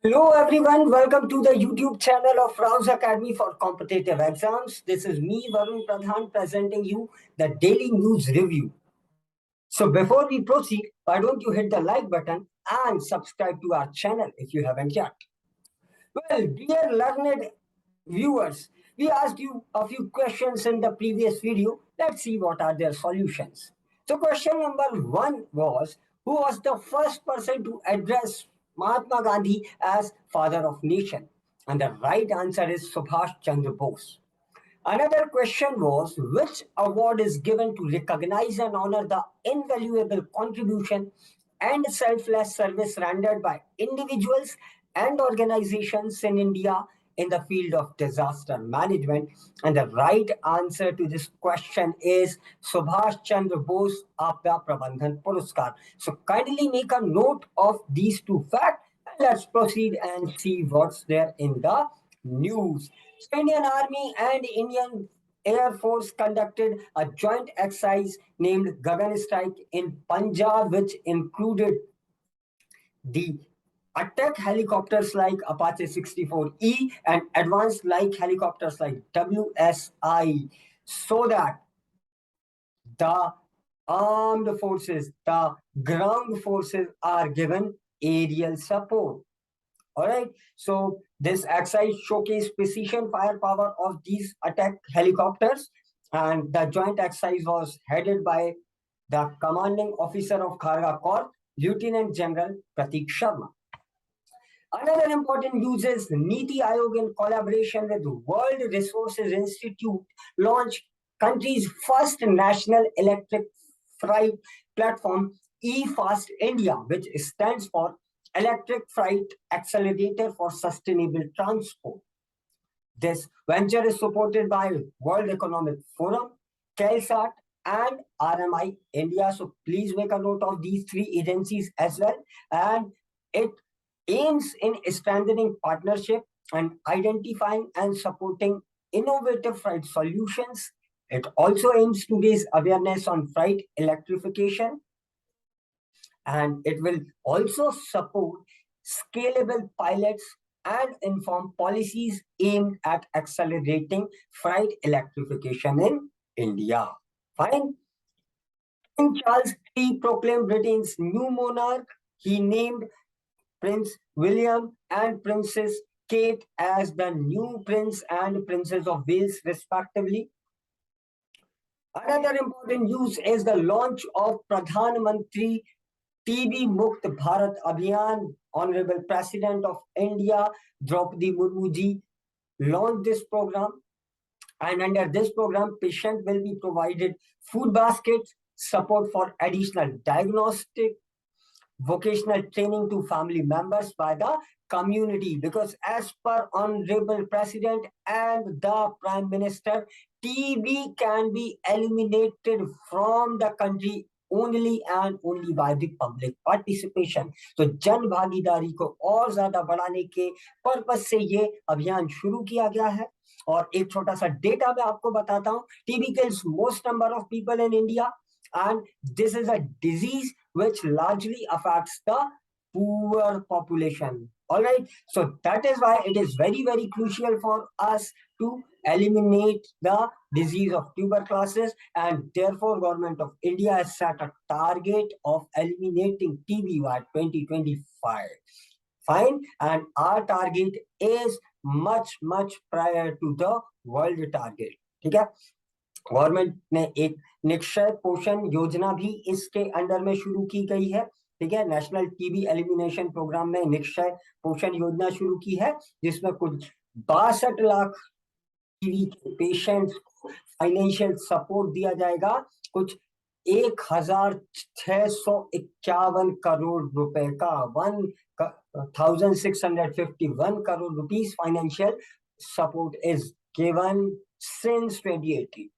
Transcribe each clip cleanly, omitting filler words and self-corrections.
Hello everyone, welcome to the YouTube channel of RAO'S Academy for Competitive Exams. This is me, Varun Pradhan, presenting you the daily news review. So before we proceed, why don't you hit the like button and subscribe to our channel if you haven't yet. Well, dear learned viewers, we asked you a few questions in the previous video. Let's see what are their solutions. So question number 1 was, who was the first person to address Mahatma Gandhi as father of nation? And the right answer is Subhash Chandra Bose. Another question was, which award is given to recognize and honor the invaluable contribution and selfless service rendered by individuals and organizations in India in the field of disaster management? And the right answer to this question is Subhash Chandra Bose Aapda Prabandhan Puraskar. So kindly make a note of these two facts. Let's proceed and see what's there in the news. So Indian Army and Indian Air Force conducted a joint exercise named Gagan Strike in Punjab, which included the attack helicopters like Apache 64E and advanced like helicopters like WSI, so that the armed forces, the ground forces are given aerial support. All right. So this exercise showcased precision firepower of these attack helicopters, and the joint exercise was headed by the commanding officer of Kharga Corps, Lieutenant General Pratik Sharma. Another important news is Niti Aayog in collaboration with World Resources Institute launched country's first national electric freight platform, eFast India, which stands for Electric Freight Accelerator for Sustainable Transport. This venture is supported by World Economic Forum, KELSAT, and RMI India. So please make a note of these three agencies as well. And it aims in strengthening partnership and identifying and supporting innovative freight solutions. It also aims to raise awareness on freight electrification, and it will also support scalable pilots and inform policies aimed at accelerating freight electrification in India. Fine. King Charles III proclaimed Britain's new monarch. He named Prince William and Princess Kate as the new Prince and Princess of Wales, respectively. Another important news is the launch of Pradhan Mantri TB Mukt Bharat Abhiyan. Honorable President of India, Draupadi Murmu ji, launched this program. And under this program, patient will be provided food baskets, support for additional diagnostic, vocational training to family members by the community. Because as per Honorable President and the Prime Minister, TB can be eliminated from the country only and only by the public participation. तो जन भागीदारी को और ज्यादा बढ़ाने के purpose से ये अभियान शुरू किया गया है. और एक छोटा सा डेटा मैं आपको बताता हूँ. TB kills most number of people in India, and this is a disease which largely affects the poor population. All right, so that is why it is very, very crucial for us to eliminate the disease of tuberculosis, and therefore government of India has set a target of eliminating TB by 2025. Fine, and our target is much prior to the world target. ठीक है. Government ने एक निक्षय पोषण योजना भी इसके under में शुरू की गई है. ठीक है. नेशनल टीबी एलिमिनेशन प्रोग्राम में निक्षय पोषण योजना शुरू की है, जिसमें कुछ 62 लाख टीबी के पेशेंट्स को फाइनेंशियल सपोर्ट दिया जाएगा. कुछ 1651 करोड़ रुपए का 1651 crore rupees financial support is given since 2018.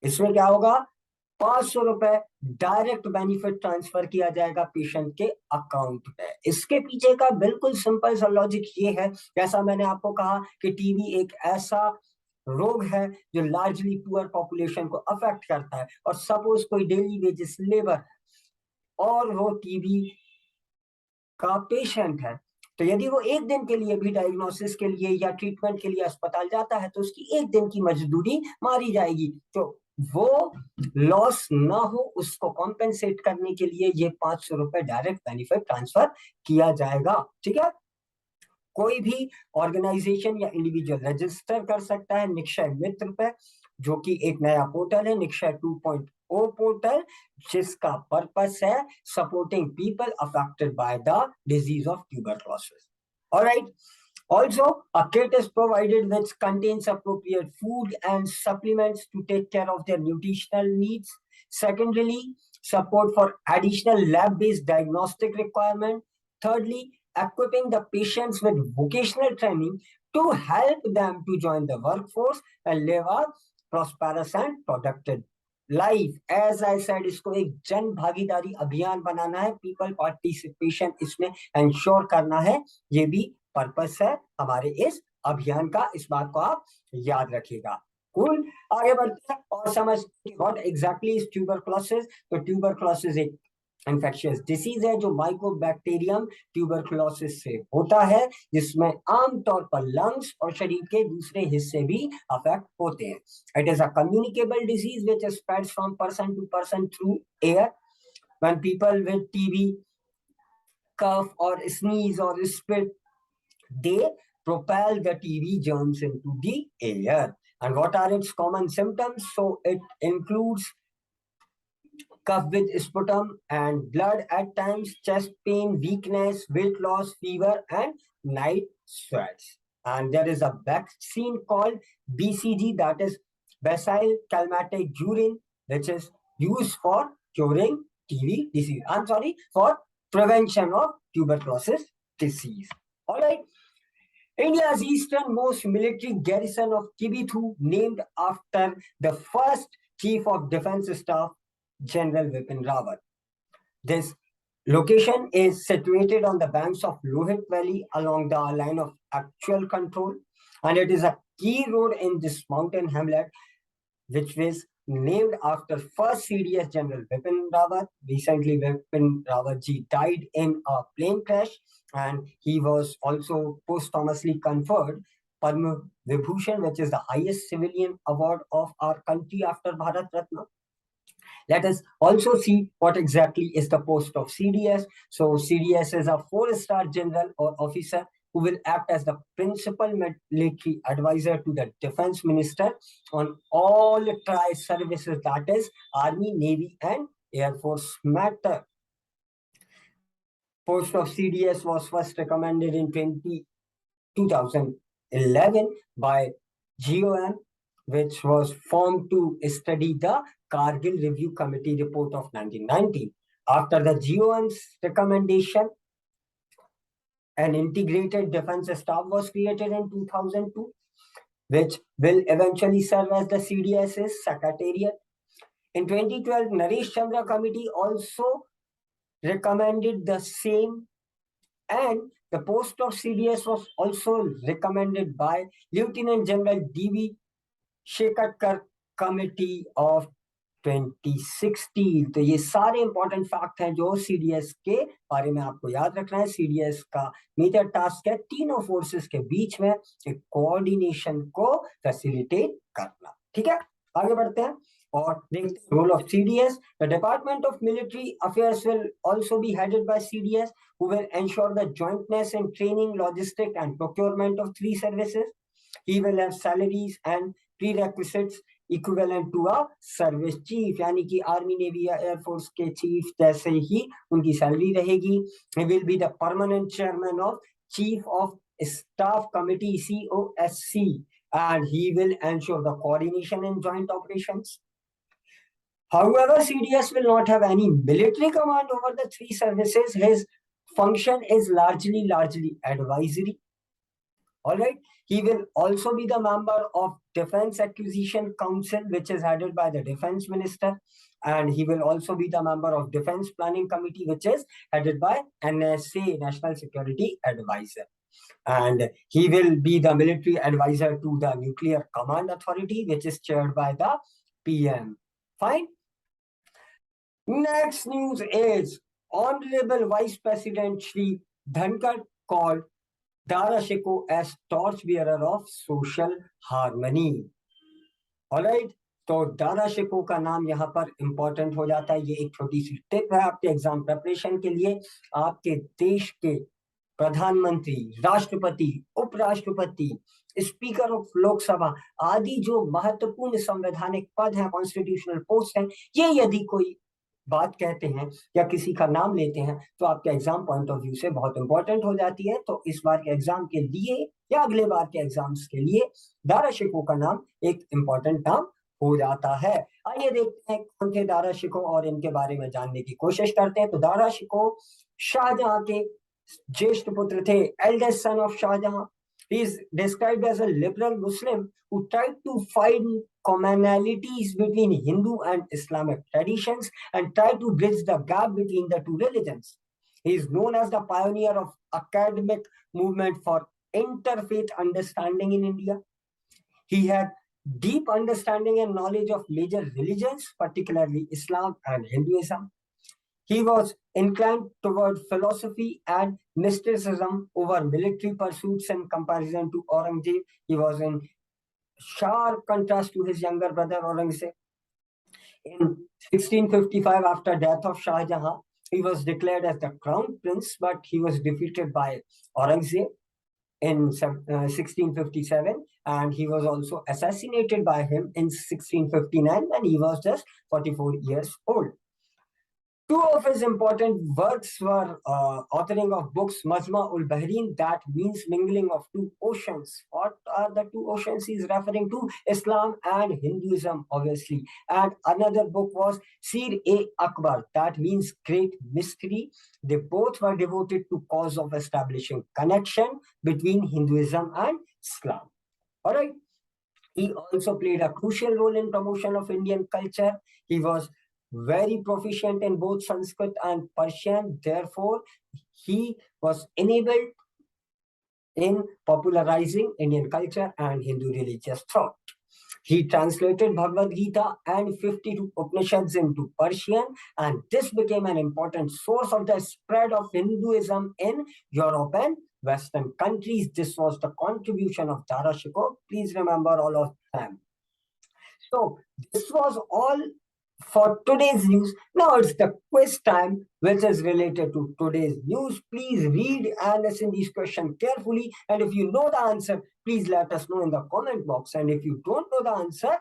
इसमें क्या होगा? 500 रुपए डायरेक्ट बेनिफिट ट्रांसफर किया जाएगा पेशेंट के अकाउंट पे. इसके पीछे का बिल्कुल सिंपल सा लॉजिक ये है, जैसा मैंने आपको कहा कि टीबी एक ऐसा रोग है जो लार्जली पुअर पॉपुलेशन को अफेक्ट करता है. और सपोज कोई डेली वेजेस लेबर और वो टीबी का पेशेंट है, तो यदि वो एक दिन के लिए भी डायग्नोसिस के लिए या ट्रीटमेंट के लिए अस्पताल जाता है तो उसकी एक दिन की मजदूरी मारी जाएगी। तो वो लॉस ना हो उसको कॉम्पेंसेट करने के लिए ये 500 रुपए डायरेक्ट बेनिफिट ट्रांसफर किया जाएगा। ठीक है, कोई भी ऑर्गेनाइजेशन या इंडिविजुअल रजिस्टर कर सकता है निक्षय मित्र पे, जो कि एक नया पोर्टल है, निक्षय 2.0 पोर्टल, जिसका पर्पस है supporting people affected by the disease of tuberculosis. Alright, also a kit is provided which contains appropriate food and supplements to take care of their nutritional needs. Secondarily, support for additional lab based diagnostic requirement. Thirdly, equipping the patients with vocational training to help them to join the workforce and live a prosperous and productive life. As I said, इसको एक जन भागीदारी अभियान बनाना है, people participation इसमें ensure करना है, ये भी पर्पस है हमारे इस अभियान का। इस बात को आप याद रखिएगा। कूल, आगे बढ़ते हैं और समझते व्हाट एग्जैक्टली इज ट्यूबरक्लोसिस। तो ट्यूबरक्लोसिस एक इन्फेक्शियस डिसीज है जो माइकोबैक्टीरियम ट्यूबरक्लोसिस से होता है, जिसमें आमतौर पर लंग्स और शरीर के दूसरे हिस्से भी अफेक्ट होते हैं। It is a communicable disease which spreads from person to person through air. When people with TB cough or sneeze or spit, they propel the TB germs into the air. And what are its common symptoms? So it includes cough with sputum and blood at times, chest pain, weakness, weight loss, fever, and night sweats. And there is a vaccine called BCG, that is Bacille calmatic urine, which is used for curing TB disease. I'm sorry, for prevention of tuberculosis disease. All right. India's easternmost military garrison of Kibithu, named after the first Chief of Defence Staff, General Vipin Rawat. This location is situated on the banks of Lohit Valley along the line of actual control, and it is a key road in this mountain hamlet, which was named after first CDS General Vipin Rawat. Recently, Vipin Rawat ji died in a plane crash, and he was also posthumously conferred Padma Vibhushan, which is the highest civilian award of our country after Bharat Ratna. Let us also see what exactly is the post of CDS. So CDS is a 4-star general or officer who will act as the principal military advisor to the defense minister on all tri-services, that is Army, Navy and Air Force matter. Post of CDS was first recommended in 2011 by GOM, which was formed to study the Kargil Review Committee report of 1990. After the GOM's recommendation, an integrated defense staff was created in 2002, which will eventually serve as the CDS's secretariat. In 2012, Naresh Chandra Committee also recommended the same, and the post of CDS was also recommended by Lieutenant General D.V. Shekatkar Committee of 2016. तो ये सारे important fact हैं जो CDS के बारे में आपको याद रखना है। सीडीएस का मेजर टास्क है तीनों फोर्सेस के बीच में एक कोऑर्डिनेशन को फैसिलिटेट करना। ठीक है, आगे बढ़ते हैं और देखते हैं role of CDS. The department of military affairs will also be headed by CDS, who will ensure the jointness in training, logistic and procurement of 3 services. He will have salaries and prerequisites equivalent to a service chief, यानी कि army, navy या air force के chief जैसे ही उनकी salary रहेगी। He will be the permanent chairman of Chief of Staff Committee COSC, and he will ensure the coordination in joint operations. However, CDS will not have any military command over the 3 services. His function is largely advisory. All right. He will also be the member of Defense Acquisition Council, which is headed by the Defense Minister. And he will also be the member of Defense Planning Committee, which is headed by NSA, National Security Advisor. And he will be the military advisor to the Nuclear Command Authority, which is chaired by the PM. Fine. Next news is Honorable Vice President Shri Dhankar called Dara Shikoh as torchbearer of social harmony. Alright, तो दारा शिकोह का नाम यहाँ पर important हो जाता है। ये एक छोटी सी टिप है आपके एग्जाम प्रिपरेशन के लिए। आपके देश के प्रधानमंत्री, राष्ट्रपति, उपराष्ट्रपति, स्पीकर ऑफ लोकसभा आदि जो महत्वपूर्ण संवैधानिक पद हैं, कॉन्स्टिट्यूशनल पोस्ट हैं, ये यदि कोई बात कहते हैं या किसी का नाम लेते हैं तो आपके एग्जाम पॉइंट ऑफ व्यू से बहुत इंपॉर्टेंट हो जाती है। तो इस बार के एग्जाम के लिए या अगले बार के एग्जाम्स के लिए दारा शिकोह का नाम एक इंपॉर्टेंट नाम हो जाता है। आइए देखते हैं कौन थे दारा शिकोह और इनके बारे में जानने की कोशिश करते हैं। तो दारा शिकोह शाहजहां के ज्येष्ठ पुत्र थे, eldest son of Shah Jahan. He is described as a liberal Muslim who tried to find commonalities between Hindu and Islamic traditions and tried to bridge the gap between the two religions. He is known as the pioneer of academic movement for interfaith understanding in India. He had deep understanding and knowledge of major religions, particularly Islam and Hinduism. He was inclined toward philosophy and mysticism over military pursuits in comparison to Aurangzeb. He was in sharp contrast to his younger brother Aurangzeb. In 1655, after death of Shah Jahan, he was declared as the crown prince, but he was defeated by Aurangzeb in 1657, and he was also assassinated by him in 1659, and he was just 44 years old. Two of his important works were authoring of books Majma ul Bahrain, that means mingling of two oceans. What are the two oceans he is referring to? Islam and Hinduism, obviously. And another book was Sir-e-Akbar, that means great mystery. They both were devoted to cause of establishing connection between Hinduism and Islam. All right. He also played a crucial role in promotion of Indian culture. He was very proficient in both Sanskrit and Persian. Therefore, he was enabled in popularizing Indian culture and Hindu religious thought. He translated Bhagavad Gita and 52 Upanishads into Persian, and this became an important source of the spread of Hinduism in Europe and Western countries. This was the contribution of Dara Shikoh. Please remember all of them. So this was all for today's news. Now it's the quiz time, which is related to today's news. Please read and listen these questions carefully. And if you know the answer, please let us know in the comment box. And if you don't know the answer,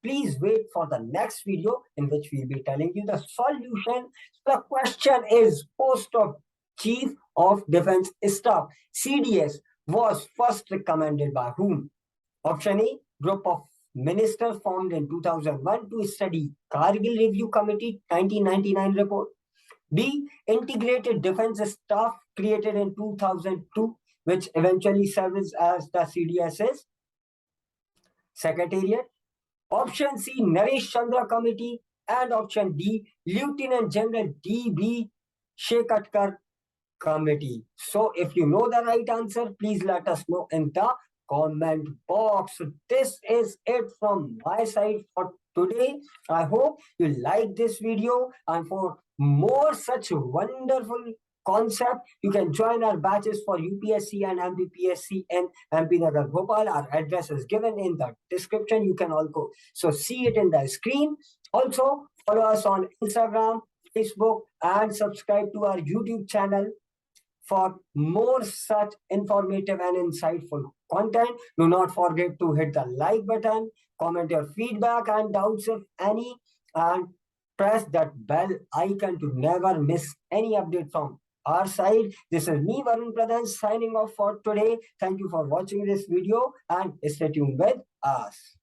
please wait for the next video in which we'll be telling you the solution. The question is, Post of Chief of Defense Staff, CDS, was first recommended by whom? Option A, group of ministers formed in 2001 to study Kargil Review Committee 1999 report. B, integrated defense staff created in 2002, which eventually serves as the CDS's secretariat. Option C, Naresh Chandra Committee. And option D, Lieutenant General D.B. Shekatkar Committee. So if you know the right answer, please let us know in the comment box. This is it from my side for today. I hope you like this video, and for more such wonderful concept, you can join our batches for UPSC and MPPSC in MP Nagar, Bhopal. Our address is given in the description. You can also see it in the screen. Also follow us on Instagram, Facebook, and subscribe to our YouTube channel for more such informative and insightful content. Do not forget to hit the like button, comment your feedback and doubts if any, and press that bell icon to never miss any update from our side. This is me, Varun Pradhan, signing off for today. Thank you for watching this video and stay tuned with us.